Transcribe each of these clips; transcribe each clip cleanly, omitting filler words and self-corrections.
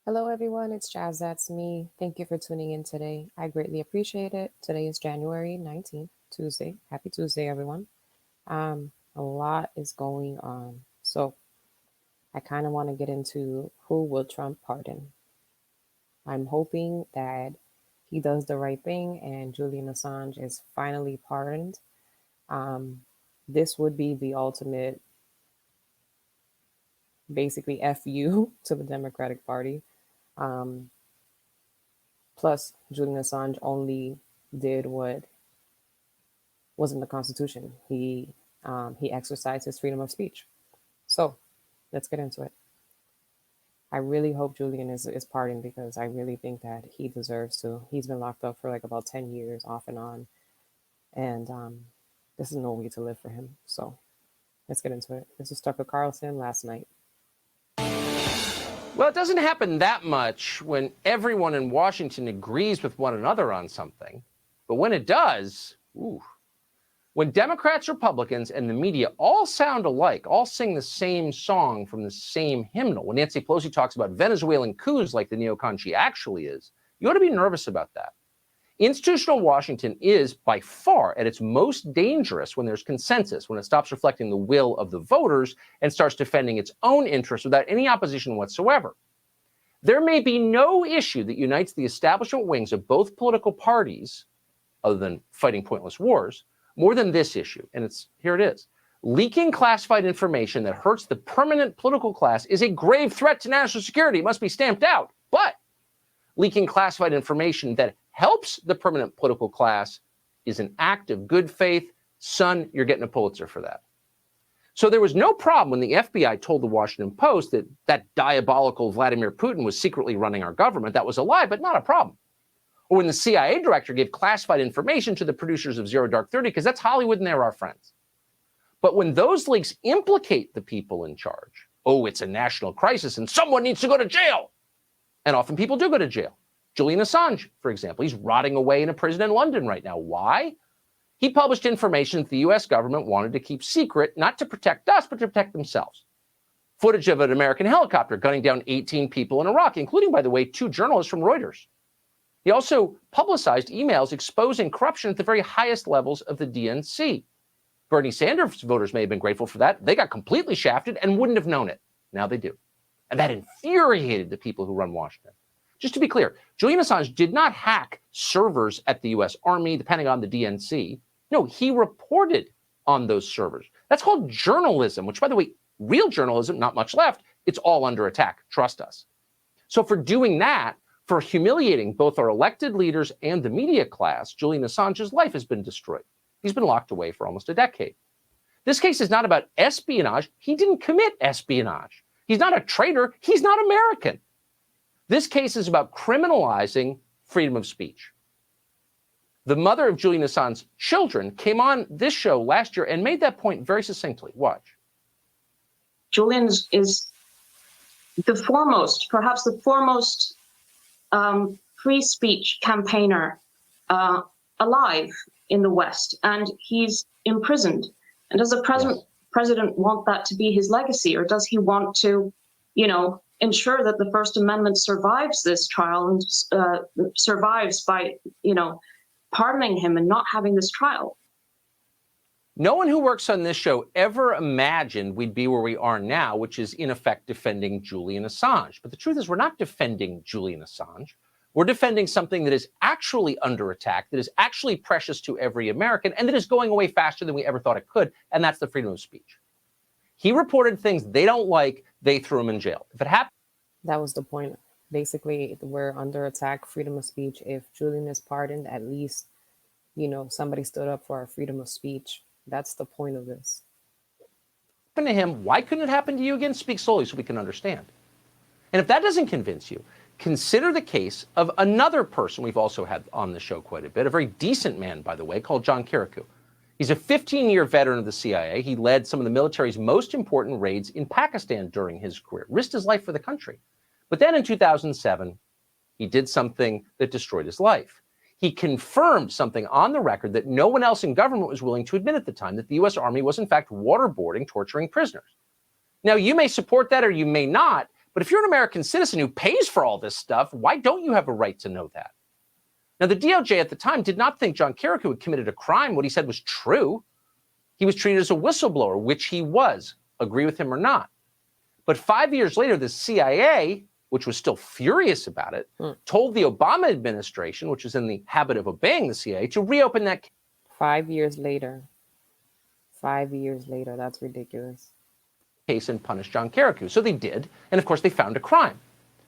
Hello, everyone. It's Jazz. That's me. Thank you for tuning in today. I greatly appreciate it. Today is January 19th, Tuesday. Happy Tuesday, everyone. A lot is going on. So I kind of want to get into who will Trump pardon. I'm hoping that he does the right thing and Julian Assange is finally pardoned. Um, this would be the ultimate, basically, FU to the Democratic Party. Um, Plus, Julian Assange only did what was in the Constitution. He exercised his freedom of speech. So let's get into it. I really hope Julian is pardoned because I really think that he deserves to. He's been locked up for like about 10 years off and on. And this is no way to live for him. So let's get into it. This is Tucker Carlson last night. Well, it doesn't happen that much when everyone in Washington agrees with one another on something. But when it does, when Democrats, Republicans, and the media all sound alike, all sing the same song from the same hymnal, when Nancy Pelosi talks about Venezuelan coups like the neocon she actually is, you ought to be nervous about that. Institutional Washington is by far at its most dangerous when there's consensus, when it stops reflecting the will of the voters and starts defending its own interests without any opposition whatsoever. There may be no issue that unites the establishment wings of both political parties, other than fighting pointless wars, more than this issue. And here it is. Leaking classified information that hurts the permanent political class is a grave threat to national security. It must be stamped out. But leaking classified information that helps the permanent political class is an act of good faith. Son, you're getting a Pulitzer for that. So there was no problem when the FBI told the Washington Post that that diabolical Vladimir Putin was secretly running our government. That was a lie, but not a problem. Or when the CIA director gave classified information to the producers of Zero Dark 30, because that's Hollywood and they're our friends. But when those leaks implicate the people in charge, it's a national crisis and someone needs to go to jail. And often people do go to jail. Julian Assange, for example, he's rotting away in a prison in London right now. Why? He published information that the US government wanted to keep secret, not to protect us, but to protect themselves. Footage of an American helicopter gunning down 18 people in Iraq, including, by the way, 2 journalists from Reuters. He also publicized emails exposing corruption at the very highest levels of the DNC. Bernie Sanders voters may have been grateful for that. They got completely shafted and wouldn't have known it. Now they do. And that infuriated the people who run Washington. Just to be clear, Julian Assange did not hack servers at the US Army, the Pentagon, the DNC. No, he reported on those servers. That's called journalism, which, by the way, real journalism, not much left. It's all under attack. Trust us. So for doing that, for humiliating both our elected leaders and the media class, Julian Assange's life has been destroyed. He's been locked away for almost a decade. This case is not about espionage. He didn't commit espionage. He's not a traitor. He's not American. This case is about criminalizing freedom of speech. The mother of Julian Assange's children came on this show last year and made that point very succinctly. Watch. Julian is the foremost, perhaps the foremost free speech campaigner alive in the West, and he's imprisoned. And does the president want that to be his legacy, or does he want to, ensure that the First Amendment survives this trial and survives by, pardoning him and not having this trial? No one who works on this show ever imagined we'd be where we are now, which is in effect defending Julian Assange. But the truth is, we're not defending Julian Assange. We're defending something that is actually under attack, that is actually precious to every American, and that is going away faster than we ever thought it could, and that's the freedom of speech. He reported things they don't like, they threw him in jail. If it happened... That was the point. Basically, we're under attack, freedom of speech. If Julian is pardoned, at least, somebody stood up for our freedom of speech. That's the point of this. To him, why couldn't it happen to you again? Speak slowly so we can understand. And if that doesn't convince you, consider the case of another person we've also had on the show quite a bit, a very decent man, by the way, called John Kirikou. He's a 15-year veteran of the CIA. He led some of the military's most important raids in Pakistan during his career, risked his life for the country. But then in 2007, he did something that destroyed his life. He confirmed something on the record that no one else in government was willing to admit at the time, that the U.S. Army was in fact waterboarding, torturing prisoners. Now, you may support that or you may not, But if you're an American citizen who pays for all this stuff, why don't you have a right to know that? Now, the DOJ at the time did not think John Carrico had committed a crime. What he said was true. He was treated as a whistleblower, which he was, agree with him or not. But 5 years later, the CIA, which was still furious about it, told the Obama administration, which was in the habit of obeying the CIA, to reopen that case. 5 years later. 5 years later. That's ridiculous. And punish John Carrico. So they did. And of course, they found a crime.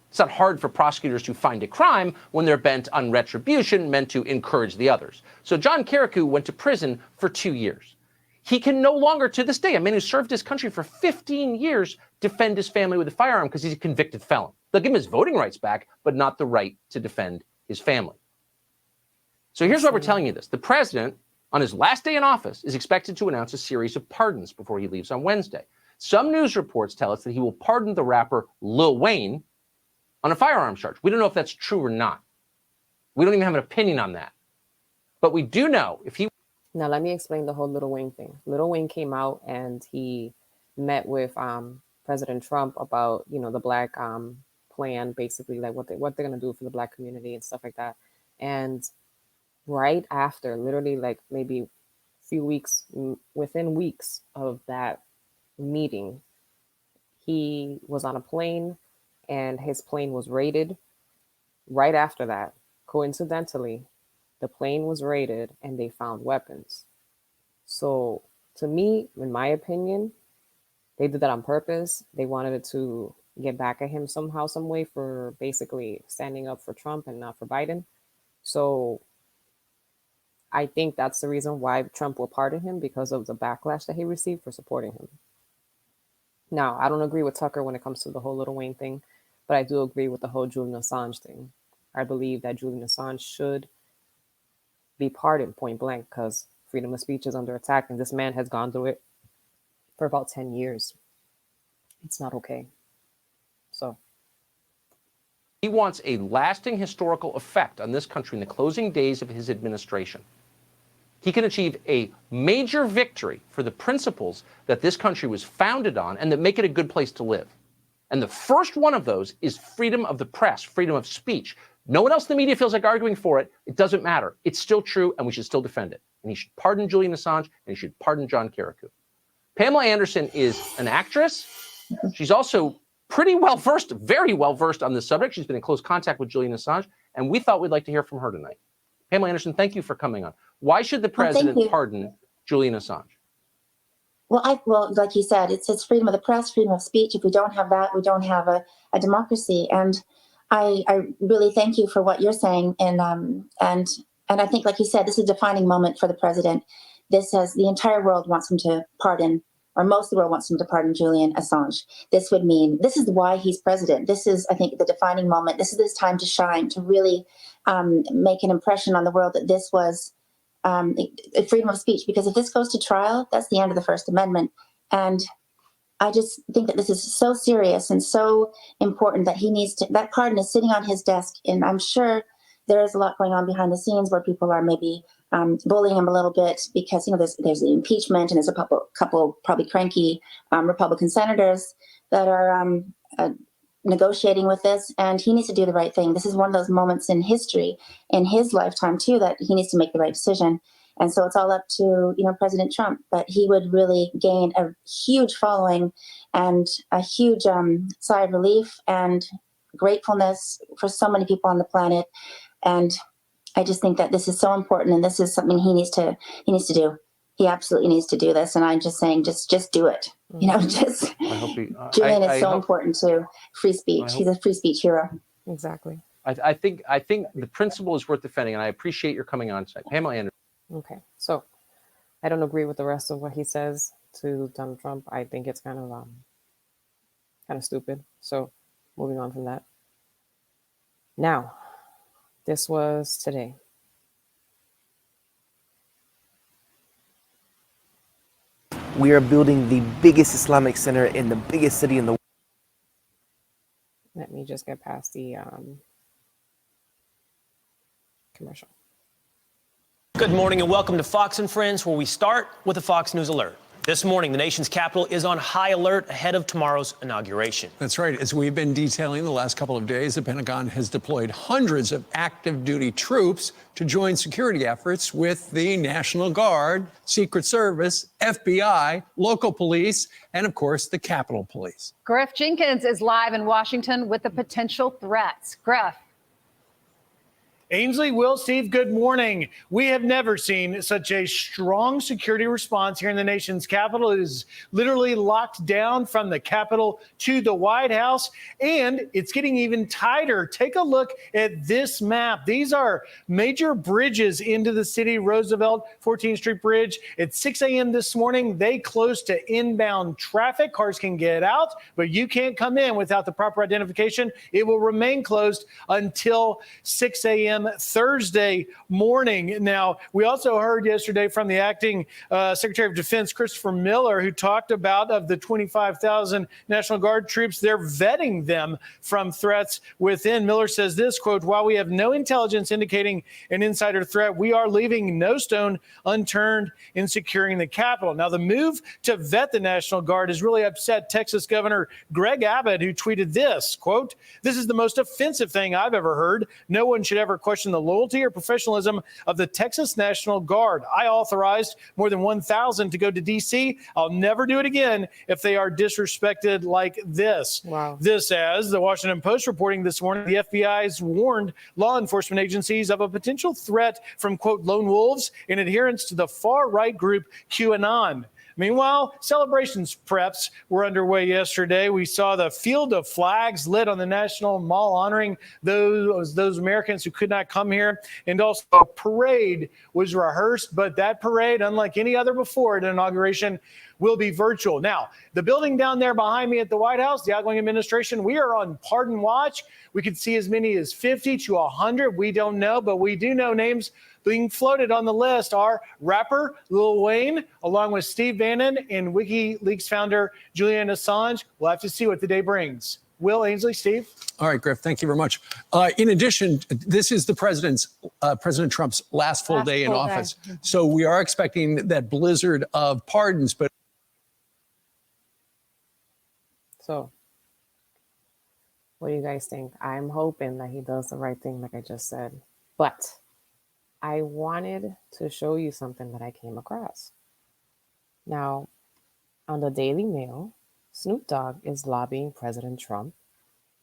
It's not hard for prosecutors to find a crime when they're bent on retribution meant to encourage the others. So John Carrico went to prison for 2 years. He can no longer, to this day, a man who served his country for 15 years, defend his family with a firearm because he's a convicted felon. They'll give him his voting rights back, but not the right to defend his family. So here's why we're telling you this. The president, on his last day in office, is expected to announce a series of pardons before he leaves on Wednesday. Some news reports tell us that he will pardon the rapper Lil Wayne on a firearms charge. We don't know if that's true or not. We don't even have an opinion on that. But we do know if he... Now, let me explain the whole Lil Wayne thing. Lil Wayne came out and he met with President Trump about, the black plan, basically, like what they're going to do for the black community and stuff like that. And right after, literally like maybe a few weeks, within weeks of that meeting, he was on a plane and his plane was raided. Right after that, coincidentally, the plane was raided and they found weapons. So to me, in my opinion, they did that on purpose. They wanted it to get back at him somehow, some way, for basically standing up for Trump and not for Biden. So I think that's the reason why Trump will pardon him, because of the backlash that he received for supporting him. Now, I don't agree with Tucker when it comes to the whole Lil Wayne thing, but I do agree with the whole Julian Assange thing. I believe that Julian Assange should be pardoned point blank, because freedom of speech is under attack, and this man has gone through it for about 10 years. It's not okay. So he wants a lasting historical effect on this country in the closing days of his administration. He can achieve a major victory for the principles that this country was founded on and that make it a good place to live. And the first one of those is freedom of the press, freedom of speech. No one else in the media feels like arguing for it. It doesn't matter. It's still true, and we should still defend it. And he should pardon Julian Assange, and he should pardon John Carrico. Pamela Anderson is an actress. She's also pretty well-versed, very well-versed on this subject. She's been in close contact with Julian Assange, and we thought we'd like to hear from her tonight. Pamela Anderson, thank you for coming on. Why should the president pardon Julian Assange? Well, like you said, it's freedom of the press, freedom of speech. If we don't have that, we don't have a democracy. And I really thank you for what you're saying. And I think, like you said, this is a defining moment for the president. The entire world wants him to pardon, or most of the world wants him to pardon Julian Assange. This would mean, this is why he's president. This is, I think, the defining moment. This is his time to shine, to really make an impression on the world that this was freedom of speech. Because if this goes to trial, that's the end of the First Amendment. And I just think that this is so serious and so important that that pardon is sitting on his desk. And I'm sure there is a lot going on behind the scenes where people are maybe bullying him a little bit, because, there's the impeachment, and there's a couple probably cranky Republican senators that are negotiating with this, and he needs to do the right thing. This is one of those moments in history, in his lifetime too, that he needs to make the right decision. And so it's all up to, President Trump, but he would really gain a huge following and a huge sigh of relief and gratefulness for so many people on the planet. And I just think that this is so important, and this is something he needs to do. He absolutely needs to do this. And I'm just saying, just do it. Julian is so important to free speech. He's a free speech hero. exactly. I think the principle is worth defending, and I appreciate your coming on tonight. Pamela Anderson. Okay, so I don't agree with the rest of what he says to Donald Trump. I think it's kind of stupid. So moving on from that. Now, this was today. We are building the biggest Islamic center in the biggest city in the world. Let me just get past the commercial. Good morning and welcome to Fox and Friends, where we start with a Fox News alert. This morning, the nation's capital is on high alert ahead of tomorrow's inauguration. That's right. As we've been detailing the last couple of days, the Pentagon has deployed hundreds of active duty troops to join security efforts with the National Guard, Secret Service, FBI, local police, and of course, the Capitol Police. Griff Jenkins is live in Washington with the potential threats. Griff. Ainsley, Will, Steve, good morning. We have never seen such a strong security response here in the nation's capital. It is literally locked down from the Capitol to the White House, and it's getting even tighter. Take a look at this map. These are major bridges into the city. Roosevelt, 14th Street Bridge. At 6 a.m. this morning, they closed to inbound traffic. Cars can get out, but you can't come in without the proper identification. It will remain closed until 6 a.m. Thursday morning. Now, we also heard yesterday from the acting Secretary of Defense, Christopher Miller, who talked about of the 25,000 National Guard troops, they're vetting them from threats within. Miller says this, quote, while we have no intelligence indicating an insider threat, we are leaving no stone unturned in securing the Capitol. Now, the move to vet the National Guard has really upset Texas Governor Greg Abbott, who tweeted this, quote, this is the most offensive thing I've ever heard. No one should ever question the loyalty or professionalism of the Texas National Guard. I authorized more than 1,000 to go to D.C. I'll never do it again if they are disrespected like this. Wow. This as the Washington Post reporting this morning, the FBI has warned law enforcement agencies of a potential threat from, quote, lone wolves in adherence to the far-right group QAnon. Meanwhile, celebrations preps were underway yesterday. We saw the field of flags lit on the National Mall honoring those Americans who could not come here. And also a parade was rehearsed, but that parade, unlike any other before at an inauguration, will be virtual. Now, the building down there behind me at the White House, the outgoing administration, we are on pardon watch. We could see as many as 50 to 100. We don't know, but we do know names being floated on the list are rapper Lil Wayne, along with Steve Bannon and WikiLeaks founder Julian Assange. We'll have to see what the day brings. Will, Ainsley, Steve? All right, Griff, thank you very much. In addition, this is the President Trump's last full day in office. So we are expecting that blizzard of pardons, but So, what do you guys think? I'm hoping that he does the right thing, like I just said. But I wanted to show you something that I came across. Now, on the Daily Mail, Snoop Dogg is lobbying President Trump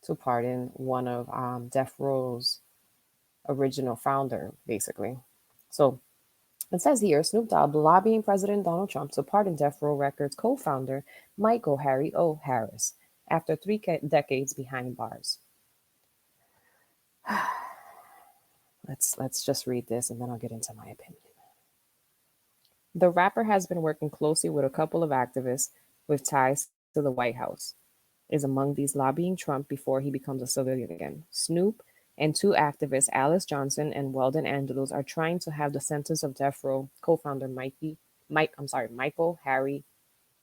to pardon one of Death Row's original founder, basically. So it says here, Snoop Dogg lobbying President Donald Trump to pardon Death Row Records co-founder Michael Harry O. Harris after 3 decades behind bars. Let's just read this and then I'll get into my opinion. The rapper has been working closely with a couple of activists with ties to the White House. Is among these lobbying Trump before he becomes a civilian again. Snoop and 2 activists, Alice Johnson and Weldon Angelos, are trying to have the sentence of Death Row co-founder Michael Harry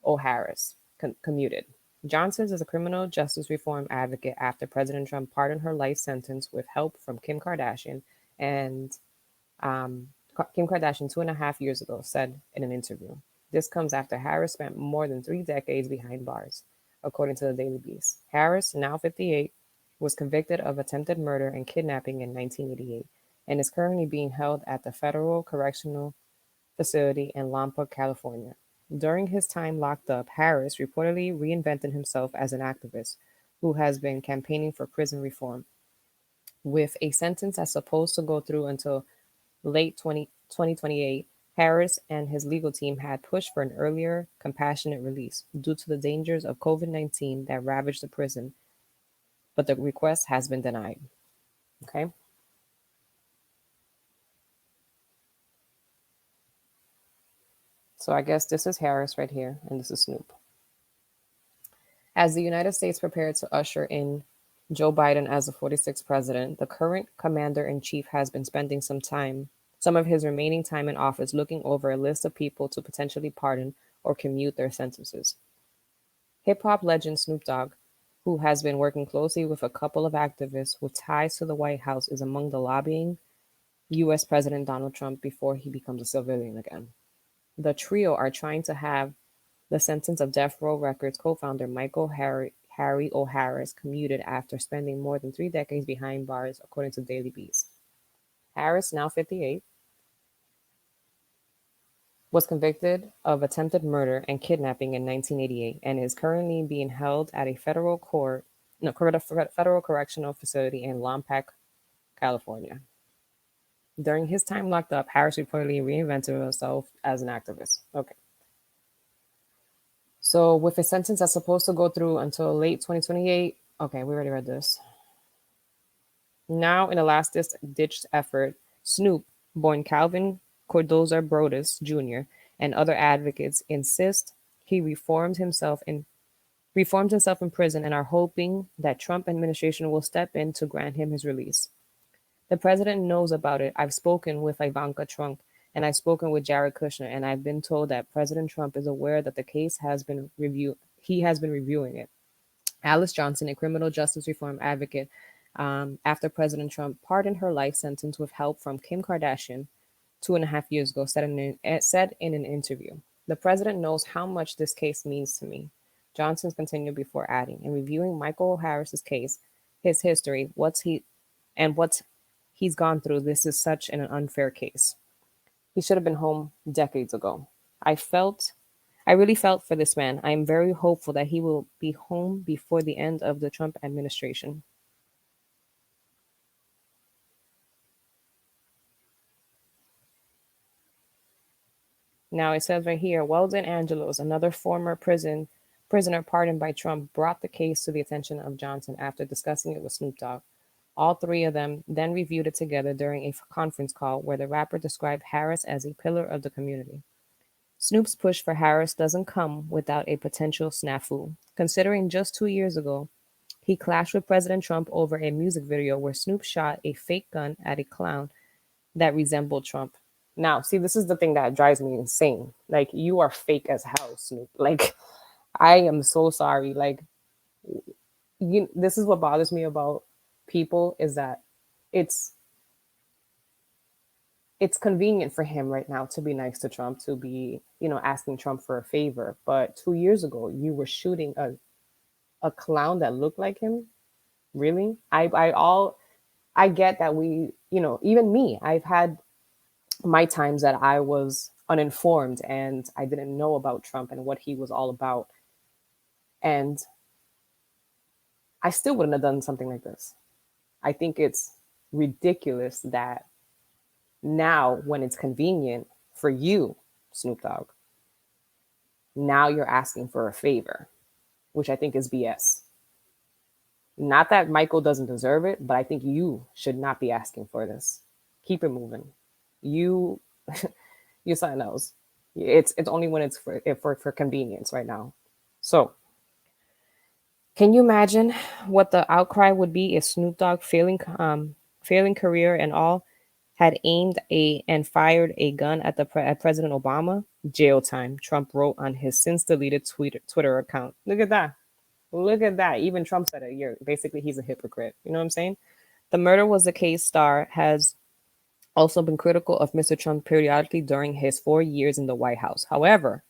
O. Harris commuted. Johnson is a criminal justice reform advocate after President Trump pardoned her life sentence with help from Kim Kardashian. And Kim Kardashian 2.5 years ago said in an interview, this comes after Harris spent more than 3 decades behind bars, according to the Daily Beast. Harris, now 58, was convicted of attempted murder and kidnapping in 1988 and is currently being held at the Federal Correctional Facility in Lompoc, California. During his time locked up, Harris reportedly reinvented himself as an activist who has been campaigning for prison reform. With a sentence that's supposed to go through until late 2028, Harris and his legal team had pushed for an earlier compassionate release due to the dangers of COVID-19 that ravaged the prison, but the request has been denied. Okay. So I guess this is Harris right here, and this is Snoop. As the United States prepared to usher in Joe Biden as the 46th president, the current commander-in-chief has been spending some of his remaining time in office looking over a list of people to potentially pardon or commute their sentences. Hip-hop legend Snoop Dogg, who has been working closely with a couple of activists with ties to the White House, is among the lobbying U.S. President Donald Trump before he becomes a civilian again. The trio are trying to have The sentence of Death Row Records co-founder Michael Harry O'Harris commuted after spending more than 3 decades behind bars, according to Daily Beast. Harris, now 58, was convicted of attempted murder and kidnapping in 1988 and is currently being held at a federal correctional facility in Lompoc, California. During his time locked up, Harris reportedly reinvented himself as an activist. Okay. So with a sentence that's supposed to go through until late 2028, okay, we already read this. Now, in a last-ditch effort, Snoop, born Calvin Cordoza Brodus Jr., and other advocates insist he reformed himself in prison and are hoping that Trump administration will step in to grant him his release. The president knows about it. I've spoken with Ivanka Trump and I've spoken with Jared Kushner, and I've been told that President Trump is aware that the case has been reviewed. He has been reviewing it. Alice Johnson, a criminal justice reform advocate, after President Trump pardoned her life sentence with help from Kim Kardashian 2.5 years ago, said in an interview, "The president knows how much this case means to me." Johnson continued before adding, "In reviewing Michael Harris's case, his history, what he's gone through, this is such an unfair case. He should have been home decades ago. I really felt for this man. I am very hopeful that he will be home before the end of the Trump administration." Now it says right here, Weldon Angelos, another former prisoner pardoned by Trump, brought the case to the attention of Johnson after discussing it with Snoop Dogg. All three of them then reviewed it together during a conference call where the rapper described Harris as a pillar of the community. Snoop's push for Harris doesn't come without a potential snafu, considering just 2 years ago, he clashed with President Trump over a music video where Snoop shot a fake gun at a clown that resembled Trump. Now, see, this is the thing that drives me insane. Like, you are fake as hell, Snoop. Like, I am so sorry. Like, this is what bothers me about people, is that it's convenient for him right now to be nice to Trump, to be, asking Trump for a favor. But 2 years ago, you were shooting a clown that looked like him. Really? I get that we, even me, I've had my times that I was uninformed and I didn't know about Trump and what he was all about. And I still wouldn't have done something like this. I think it's ridiculous that now, when it's convenient for you, Snoop Dogg, now you're asking for a favor, which I think is BS. Not that Michael doesn't deserve it, but I think you should not be asking for this. Keep it moving. You're something else. It's only when it's for convenience right now. So, can you imagine what the outcry would be if Snoop Dogg, failing career and all, had aimed and fired a gun at at President Obama? Jail time, Trump wrote on his since deleted Twitter account. Look at that. Look at that. Even Trump said it. Basically, he's a hypocrite. You know what I'm saying? The Murder Was the Case star has also been critical of Mr. Trump periodically during his 4 years in the White House. However,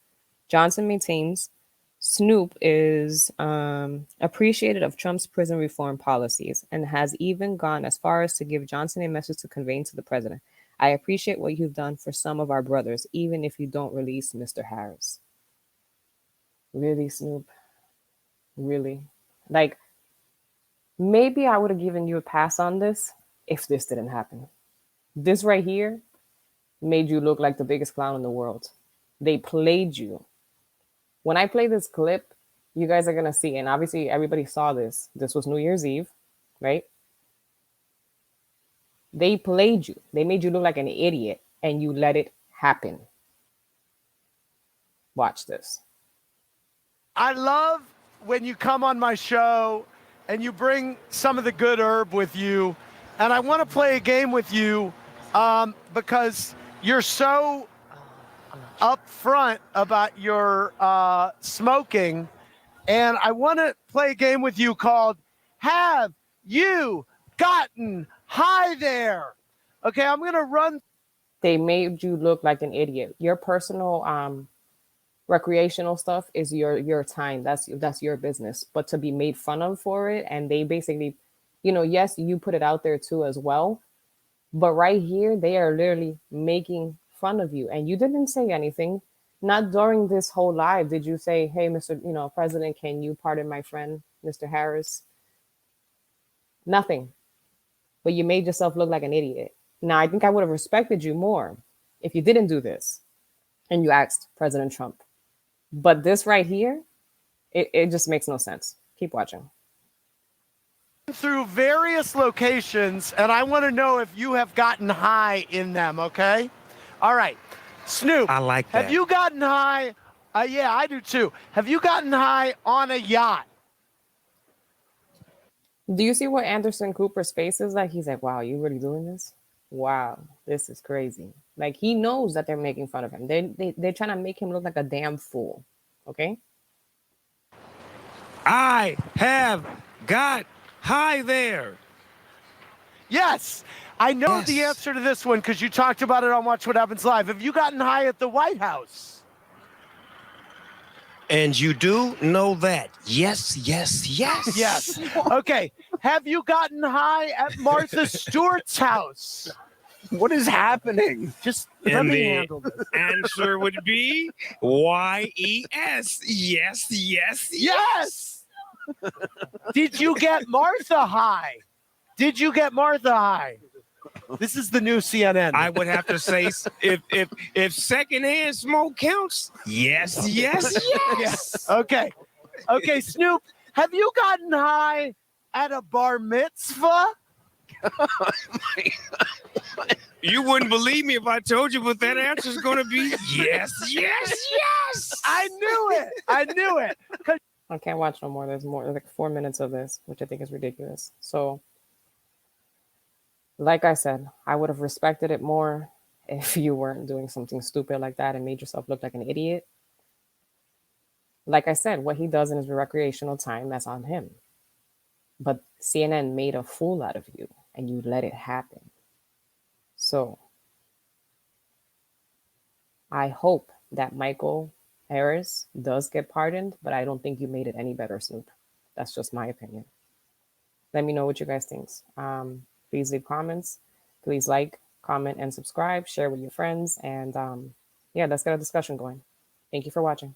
Johnson maintains Snoop is appreciated of Trump's prison reform policies and has even gone as far as to give Johnson a message to convey to the president. I appreciate what you've done for some of our brothers, even if you don't release Mr. Harris. Really, Snoop? Really? Like, maybe I would have given you a pass on this if this didn't happen. This right here made you look like the biggest clown in the world. They played you. When I play this clip, you guys are going to see, and obviously everybody saw this. This was New Year's Eve, right? They played you. They made you look like an idiot, and you let it happen. Watch this. I love when you come on my show and you bring some of the good herb with you. And I want to play a game with you because you're so upfront about your smoking. And I want to play a game with you called Have You Gotten High There? Okay, I'm going to run. They made you look like an idiot. Your personal recreational stuff is your time. That's your business. But to be made fun of for it, and they basically, yes, you put it out there too as well. But right here, they are literally making fun of you, and you didn't say anything. Not during this whole live did you say, "Hey, Mr. President, can you pardon my friend, Mr. Harris?" Nothing. But you made yourself look like an idiot. Now, I think I would have respected you more if you didn't do this and you asked President Trump. But this right here, it just makes no sense. Keep watching. Through various locations, and I want to know if you have gotten high in them, okay? All right. Snoop, I like that. have you gotten high? Yeah, I do too. Have you gotten high on a yacht? Do you see what Anderson Cooper's face is like? He's like, wow, you really doing this? Wow, this is crazy. Like, he knows that they're making fun of him. They're trying to make him look like a damn fool. Okay? I have got high there. Yes. I know the answer to this one because you talked about it on Watch What Happens Live. Have you gotten high at the White House? And you do know that. Yes, yes, yes. Yes. Okay. Have you gotten high at Martha Stewart's house? What is happening? Just let me handle this. Answer would be YES. Yes, yes, Yes. Did you get Martha high? Did you get Martha high? This is the new CNN. I would have to say, if secondhand smoke counts, yes, yes, yes. Okay. Okay, Snoop, have you gotten high at a bar mitzvah? You wouldn't believe me if I told you, but that answer is going to be yes, yes, yes. I knew it. I knew it. I can't watch no more. There's like 4 minutes of this, which I think is ridiculous. So, like I said, I would have respected it more if you weren't doing something stupid like that and made yourself look like an idiot. Like I said, what he does in his recreational time, that's on him. But CNN made a fool out of you and you let it happen. So I hope that Michael Harris does get pardoned, but I don't think you made it any better, Snoop. That's just my opinion. Let me know what you guys think. Please leave comments. Please like, comment, and subscribe. Share with your friends. And yeah, let's get a discussion going. Thank you for watching.